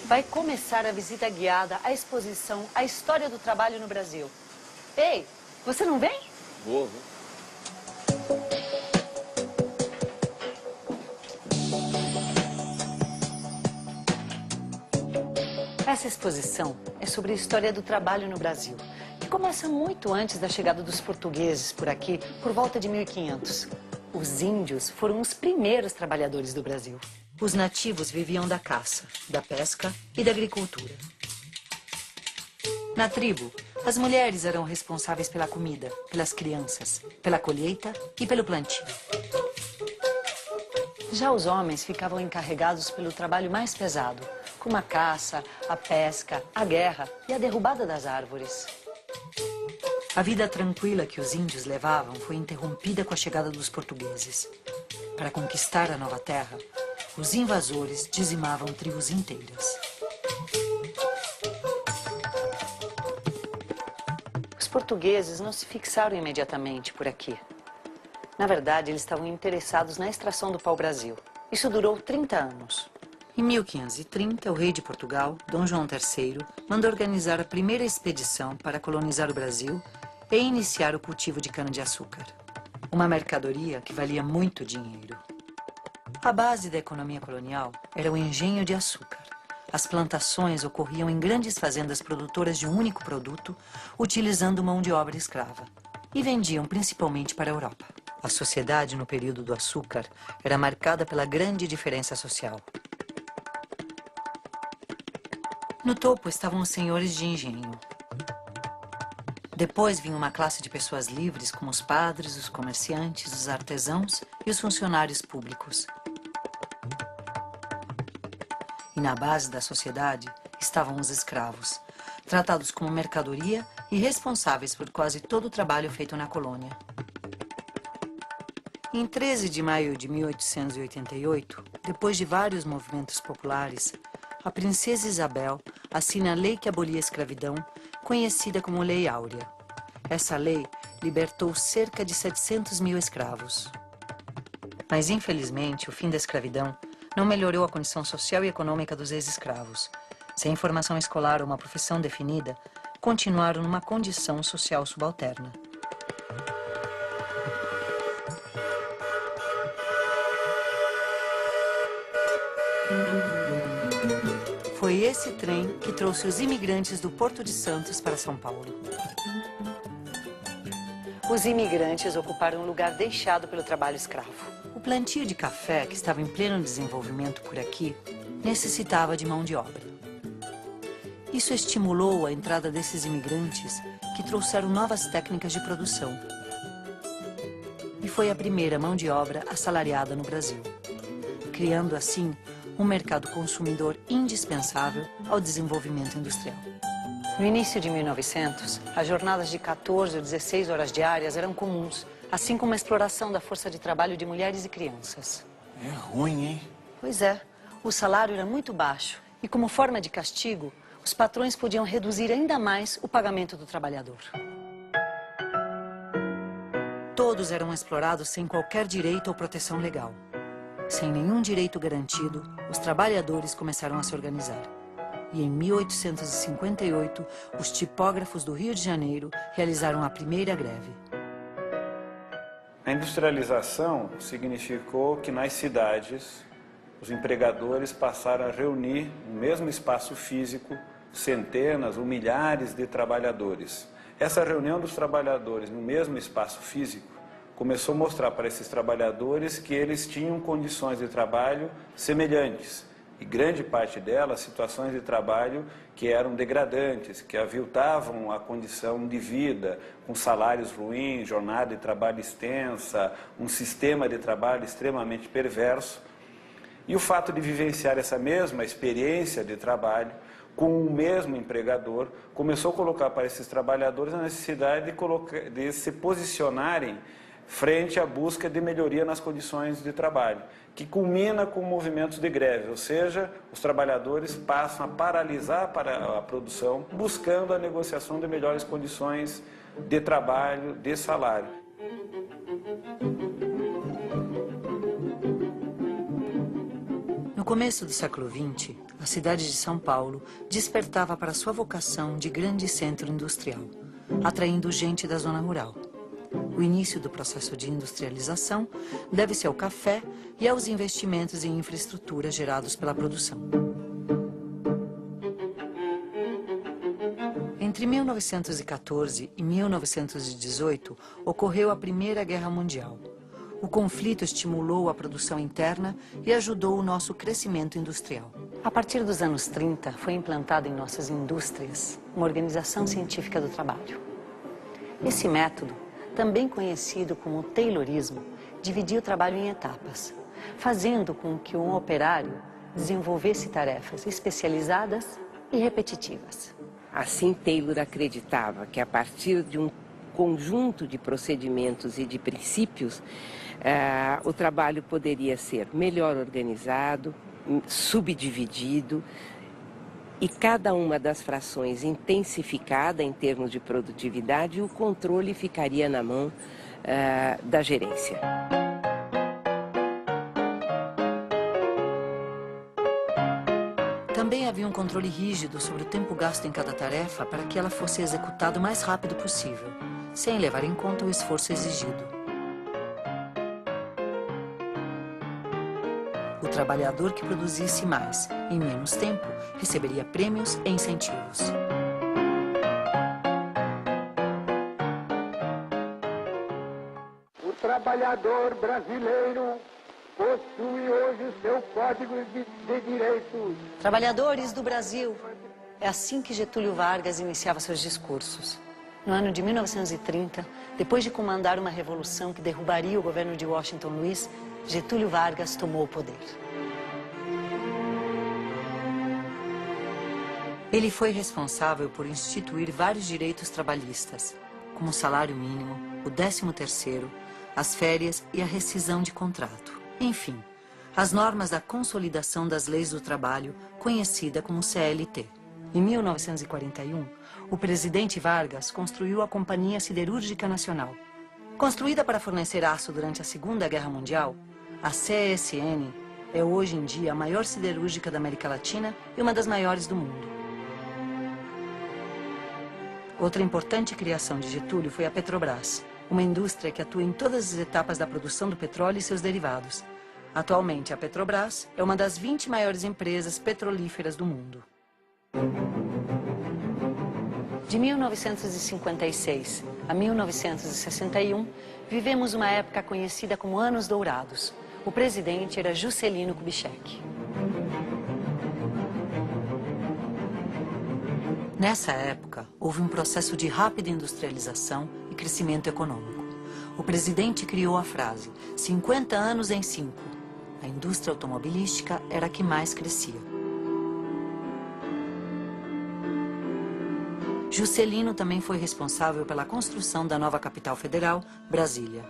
vai começar a visita guiada à exposição A História do Trabalho no Brasil. Ei, você não vem? Vou. Essa exposição é sobre a história do trabalho no Brasil, que começa muito antes da chegada dos portugueses por aqui, por volta de 1500. Os índios foram os primeiros trabalhadores do Brasil. Os nativos viviam da caça, da pesca e da agricultura. Na tribo, as mulheres eram responsáveis pela comida, pelas crianças, pela colheita e pelo plantio. Já os homens ficavam encarregados pelo trabalho mais pesado, como a caça, a pesca, a guerra e a derrubada das árvores. A vida tranquila que os índios levavam foi interrompida com a chegada dos portugueses. Para conquistar a nova terra, os invasores dizimavam tribos inteiras. Os portugueses não se fixaram imediatamente por aqui. Na verdade, eles estavam interessados na extração do pau-brasil. Isso durou 30 anos. Em 1530, o rei de Portugal, Dom João III, mandou organizar a primeira expedição para colonizar o Brasil e iniciar o cultivo de cana-de-açúcar. Uma mercadoria que valia muito dinheiro. A base da economia colonial era o engenho de açúcar. As plantações ocorriam em grandes fazendas produtoras de um único produto, utilizando mão de obra escrava, e vendiam principalmente para a Europa. A sociedade no período do açúcar era marcada pela grande diferença social. No topo estavam os senhores de engenho. Depois vinha uma classe de pessoas livres, como os padres, os comerciantes, os artesãos e os funcionários públicos. E na base da sociedade estavam os escravos, tratados como mercadoria e responsáveis por quase todo o trabalho feito na colônia. Em 13 de maio de 1888, depois de vários movimentos populares, a princesa Isabel assina a lei que abolia a escravidão, conhecida como Lei Áurea. Essa lei libertou cerca de 700 mil escravos. Mas, infelizmente, o fim da escravidão não melhorou a condição social e econômica dos ex-escravos. Sem formação escolar ou uma profissão definida, continuaram numa condição social subalterna. Foi esse trem que trouxe os imigrantes do Porto de Santos para São Paulo. Os imigrantes ocuparam um lugar deixado pelo trabalho escravo. O plantio de café, que estava em pleno desenvolvimento por aqui, necessitava de mão de obra. Isso estimulou a entrada desses imigrantes, que trouxeram novas técnicas de produção. E foi a primeira mão de obra assalariada no Brasil, criando assim um mercado consumidor indispensável ao desenvolvimento industrial. No início de 1900, as jornadas de 14 ou 16 horas diárias eram comuns, assim como a exploração da força de trabalho de mulheres e crianças. É ruim, hein? Pois é, o salário era muito baixo e, como forma de castigo, os patrões podiam reduzir ainda mais o pagamento do trabalhador. Todos eram explorados sem qualquer direito ou proteção legal. Sem nenhum direito garantido, os trabalhadores começaram a se organizar. E em 1858, os tipógrafos do Rio de Janeiro realizaram a primeira greve. A industrialização significou que nas cidades os empregadores passaram a reunir no mesmo espaço físico centenas ou milhares de trabalhadores. Essa reunião dos trabalhadores no mesmo espaço físico começou a mostrar para esses trabalhadores que eles tinham condições de trabalho semelhantes. E grande parte delas, situações de trabalho que eram degradantes, que aviltavam a condição de vida, com salários ruins, jornada de trabalho extensa, um sistema de trabalho extremamente perverso. E o fato de vivenciar essa mesma experiência de trabalho com o mesmo empregador começou a colocar para esses trabalhadores a necessidade de se posicionarem frente à busca de melhoria nas condições de trabalho, que culmina com movimentos de greve, ou seja, os trabalhadores passam a paralisar a produção, buscando a negociação de melhores condições de trabalho, de salário. No começo do século XX, a cidade de São Paulo despertava para sua vocação de grande centro industrial, atraindo gente da zona rural. O início do processo de industrialização deve-se ao café e aos investimentos em infraestrutura gerados pela produção. Entre 1914 e 1918, ocorreu a Primeira Guerra Mundial. O conflito estimulou a produção interna e ajudou o nosso crescimento industrial. A partir dos anos 30, foi implantada em nossas indústrias uma organização científica do trabalho. Esse método, também conhecido como Taylorismo, dividia o trabalho em etapas, fazendo com que um operário desenvolvesse tarefas especializadas e repetitivas. Assim, Taylor acreditava que a partir de um conjunto de procedimentos e de princípios, o trabalho poderia ser melhor organizado, subdividido, e cada uma das frações intensificada em termos de produtividade, o controle ficaria na mão da gerência. Também havia um controle rígido sobre o tempo gasto em cada tarefa para que ela fosse executada o mais rápido possível, sem levar em conta o esforço exigido. O trabalhador que produzisse mais, em menos tempo, receberia prêmios e incentivos. O trabalhador brasileiro possui hoje o seu código de direitos. Trabalhadores do Brasil. É assim que Getúlio Vargas iniciava seus discursos. No ano de 1930, depois de comandar uma revolução que derrubaria o governo de Washington Luiz, Getúlio Vargas tomou o poder. Ele foi responsável por instituir vários direitos trabalhistas, como o salário mínimo, o 13º, as férias e a rescisão de contrato. Enfim, as normas da Consolidação das Leis do Trabalho, conhecida como CLT. Em 1941, o presidente Vargas construiu a Companhia Siderúrgica Nacional. Construída para fornecer aço durante a Segunda Guerra Mundial, a CSN é hoje em dia a maior siderúrgica da América Latina e uma das maiores do mundo. Outra importante criação de Getúlio foi a Petrobras, uma indústria que atua em todas as etapas da produção do petróleo e seus derivados. Atualmente, a Petrobras é uma das 20 maiores empresas petrolíferas do mundo. De 1956 a 1961, vivemos uma época conhecida como Anos Dourados. O presidente era Juscelino Kubitschek. Nessa época, houve um processo de rápida industrialização e crescimento econômico. O presidente criou a frase 50 anos em 5. A indústria automobilística era a que mais crescia. Juscelino também foi responsável pela construção da nova capital federal, Brasília.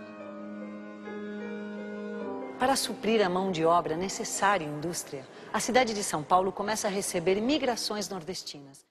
Para suprir a mão de obra necessária em indústria, a cidade de São Paulo começa a receber migrações nordestinas.